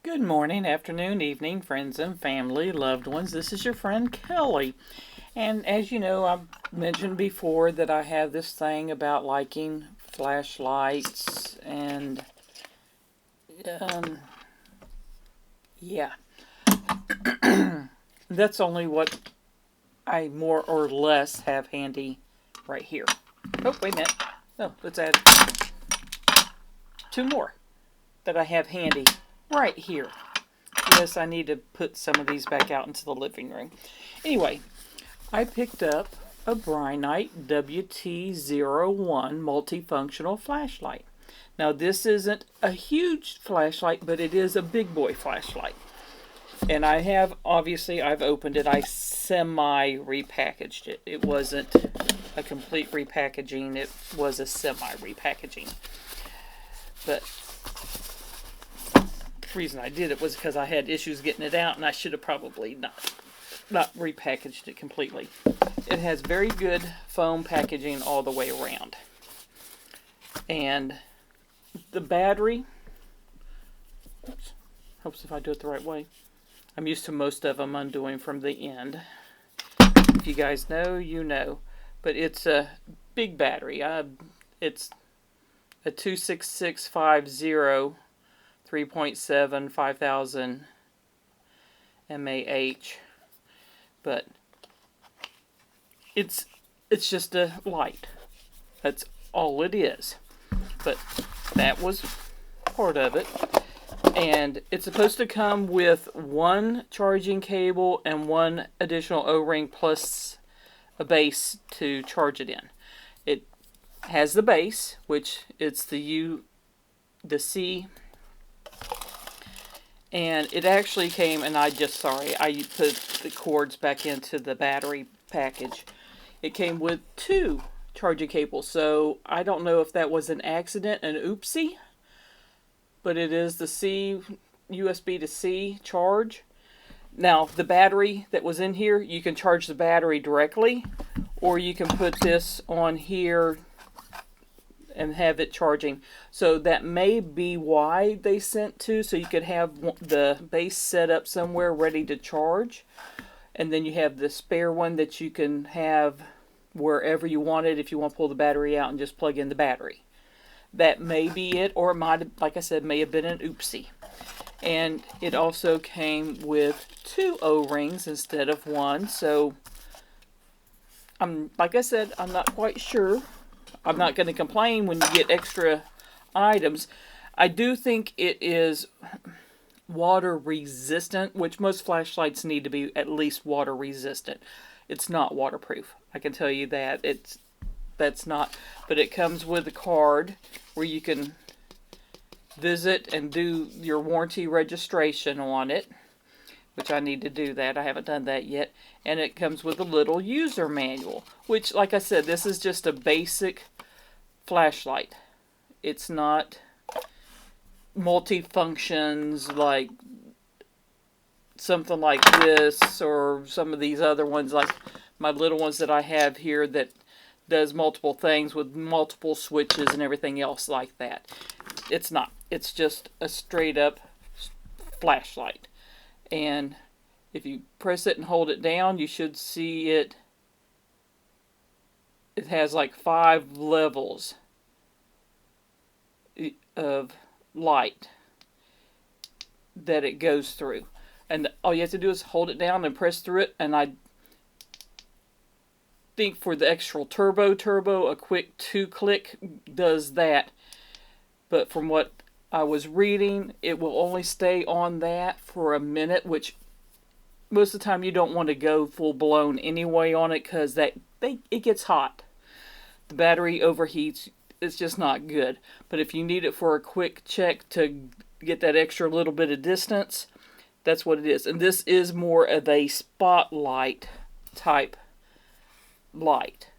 Good morning, afternoon, evening, friends and family, loved ones. This is your friend Kelly. And as you know, I've mentioned before that I have this thing about liking flashlights and, yeah. That's only what I more or less have handy right here. Oh, wait a minute. Oh, let's add two more that I have handy right here. Yes, I need to put some of these back out into the living room. Anyway, I picked up a Brinyte WT01 Multifunctional Flashlight. Now, this isn't a huge flashlight, but it is a big boy flashlight. And I have, obviously, I've opened it. I semi-repackaged it. It wasn't a complete repackaging. It was a semi-repackaging. But the reason I did it was because I had issues getting it out, and I should have probably not repackaged it completely. It has very good foam packaging all the way around. And the battery, hopes if I do it the right way. I'm used to most of them undoing from the end. If you guys know, you know. But it's a big battery. It's a 26650 3.7 5000 mAh, but it's just a light. That's all it is. But that was part of it. And it's supposed to come with one charging cable and one additional O-ring plus a base to charge it in. It has the base, which it's the C, and it actually came, and I put the cords back into the battery package. It came with two charging cables, so I don't know if that was an accident, an oopsie, but it is the C, USB to C charge. Now, the battery that was in here, you can charge the battery directly, or you can put this on here and have it charging. So that may be why they sent two, so you could have the base set up somewhere ready to charge, and then you have the spare one that you can have wherever you want it if you want to pull the battery out and just plug in the battery. That may be it, or it might have, like I said, may have been an oopsie. And it also came with two O-rings instead of one, so like I said, I'm not quite sure. I'm not going to complain when you get extra items. I do think it is water resistant, which most flashlights need to be at least water resistant. It's not waterproof. I can tell you that. That's not. But it comes with a card where you can visit and do your warranty registration on it, which I need to do that. I haven't done that yet. And it comes with a little user manual, which, like I said, this is just a basic flashlight. It's not multi-functions like something like this or some of these other ones, like my little ones that I have here that does multiple things with multiple switches and everything else like that. It's not. It's just a straight up flashlight. And if you press it and hold it down, you should see it. It has like 5 levels of light that it goes through. And all you have to do is hold it down and press through it. And I think for the extra turbo, a quick 2-click does that. But from what I was reading, it will only stay on that for a minute, which most of the time you don't want to go full blown anyway on it because it gets hot. The battery overheats. It's just not good. But if you need it for a quick check to get that extra little bit of distance, that's what it is. And this is more of a spotlight type light.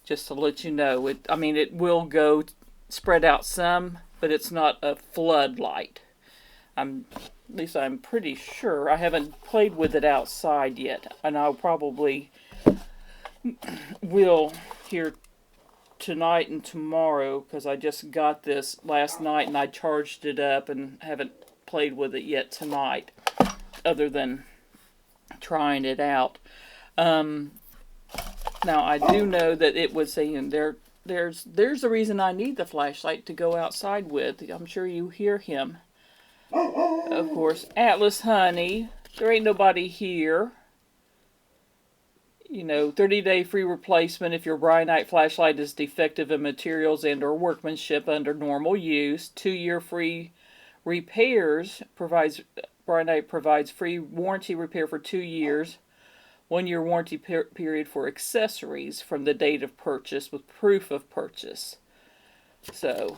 Just to let you know. It will go spread out some, but it's not a floodlight. At least I'm pretty sure. I haven't played with it outside yet, and I'll probably will here tonight and tomorrow because I just got this last night and I charged it up and haven't played with it yet tonight, other than trying it out. Now I do know that it was saying there's a reason I need the flashlight to go outside with. I'm sure you hear him. Of course, Atlas, honey, there ain't nobody here. You know, 30-day free replacement if your Brinyte flashlight is defective in materials and or workmanship under normal use. 2-year free repairs. Brinyte provides free warranty repair for 2 years. 1-year warranty period for accessories from the date of purchase with proof of purchase. So,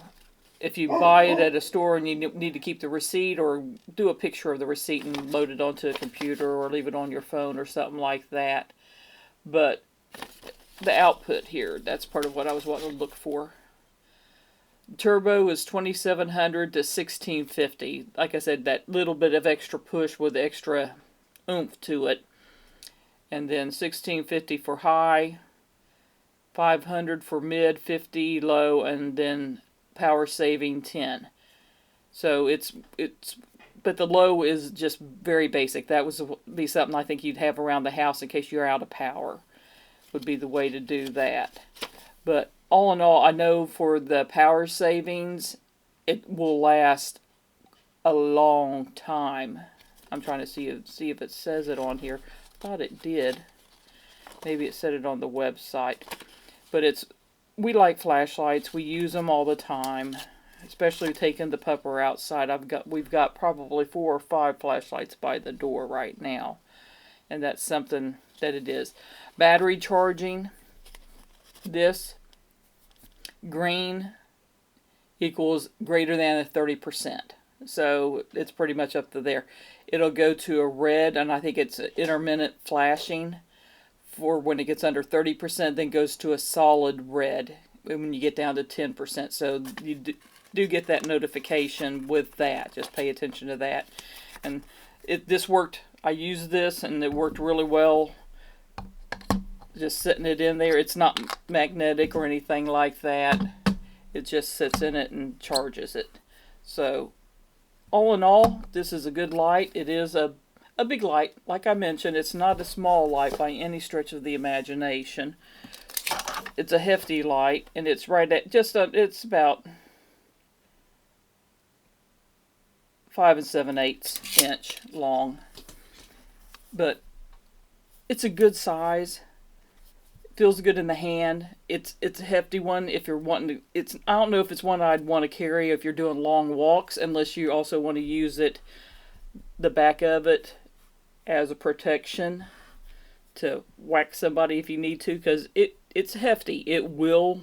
if you buy it at a store and you need to keep the receipt, or do a picture of the receipt and load it onto a computer or leave it on your phone or something like that. But the output here, that's part of what I was wanting to look for. Turbo is 2700 to 1650. Like I said, that little bit of extra push with extra oomph to it. And then 1650 for high, 500 for mid, 50 low, and then power saving 10. So but the low is just very basic. That would be something I think you'd have around the house in case you're out of power. Would be the way to do that. But all in all, I know for the power savings, it will last a long time. I'm trying to see if it says it on here. I thought it did. Maybe it said it on the website. But we like flashlights. We use them all the time. Especially taking the pupper outside. We've got probably 4 or 5 flashlights by the door right now. And that's something that it is. Battery charging. This green equals greater than 30%. So it's pretty much up to there. It'll go to a red, and I think it's intermittent flashing for when it gets under 30%, then goes to a solid red when you get down to 10%. So you do get that notification with that. Just pay attention to that. And this worked. I used this and it worked really well. Just setting it in there. It's not magnetic or anything like that. It just sits in it and charges it. So all in all, this is a good light. It is a big light. Like I mentioned, it's not a small light by any stretch of the imagination. It's a hefty light, and it's right at it's about 5 7/8 inch long, but it's a good size. It feels good in the hand. It's a hefty one. If you're wanting to, I don't know if it's one I'd want to carry if you're doing long walks, unless you also want to use the back of it as a protection to whack somebody if you need to, because it's hefty. It'll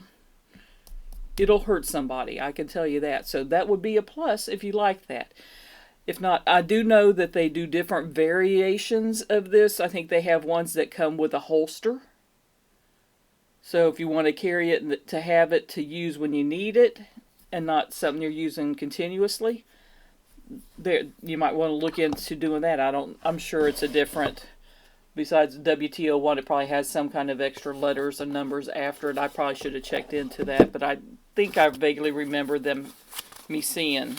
hurt somebody, I can tell you that. So that would be a plus if you like that. If not, I do know that they do different variations of this. I think they have ones that come with a holster. So if you want to carry it to have it to use when you need it and not something you're using continuously, you might want to look into doing that. I'm sure it's a different, besides WT01, it probably has some kind of extra letters and numbers after it. I probably should have checked into that, but I think I vaguely remember me seeing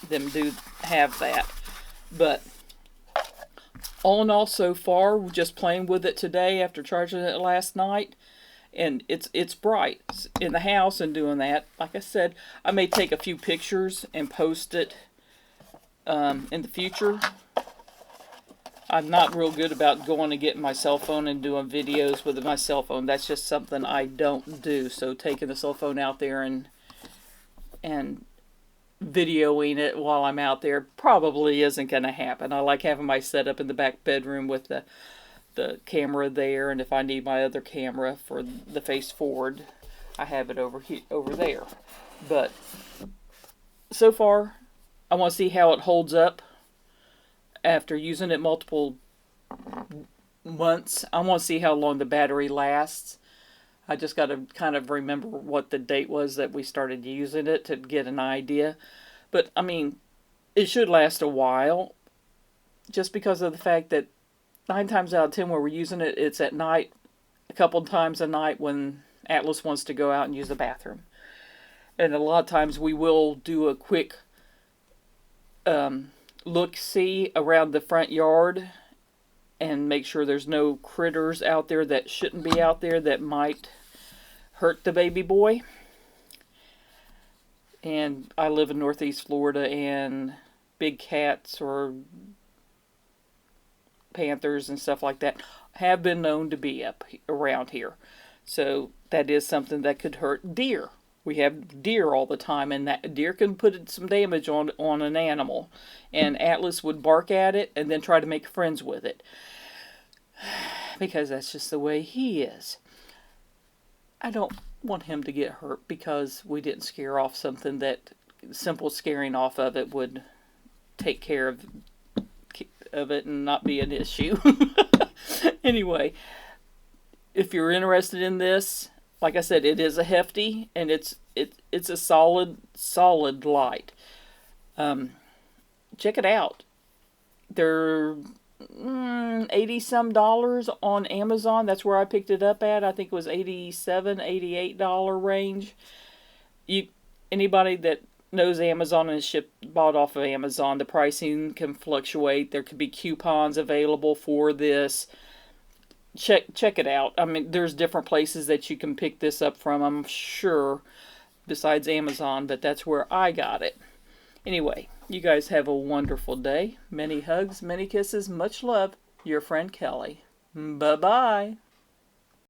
them do have that. But all in all, so far, we're just playing with it today after charging it last night, and it's bright in the house and doing that. Like I said, I may take a few pictures and post it in the future. I'm not real good about going and getting my cell phone and doing videos with my cell phone. That's just something I don't do. So taking the cell phone out there and videoing it while I'm out there probably isn't going to happen. I like having my setup in the back bedroom with the camera there, and if I need my other camera for the face forward, I have it over there. But so far, I want to see how it holds up after using it multiple months. I want to see how long the battery lasts. I just got to kind of remember what the date was that we started using it to get an idea. But, I mean, it should last a while, just because of the fact that 9 times out of 10 where we're using it, it's at night, a couple times a night when Atlas wants to go out and use the bathroom. And a lot of times we will do a quick look-see around the front yard and make sure there's no critters out there that shouldn't be out there that might hurt the baby boy. And I live in Northeast Florida, and big cats or panthers and stuff like that have been known to be up around here. So that is something that could hurt deer. We have deer all the time, and that deer can put some damage on an animal. And Atlas would bark at it and then try to make friends with it. Because that's just the way he is. I don't want him to get hurt because we didn't scare off something that simple scaring off of it would take care of it and not be an issue. Anyway, if you're interested in this, like I said, it is a hefty, and it's a solid light. Check it out. They're $80-some on Amazon. That's where I picked it up at. I think it was $87, $88 range. Anybody that knows Amazon and is bought off of Amazon, the pricing can fluctuate. There could be coupons available for this. Check it out. I mean, there's different places that you can pick this up from, I'm sure, besides Amazon, but that's where I got it. Anyway, you guys have a wonderful day. Many hugs, many kisses, much love. Your friend Kelly. Bye-bye.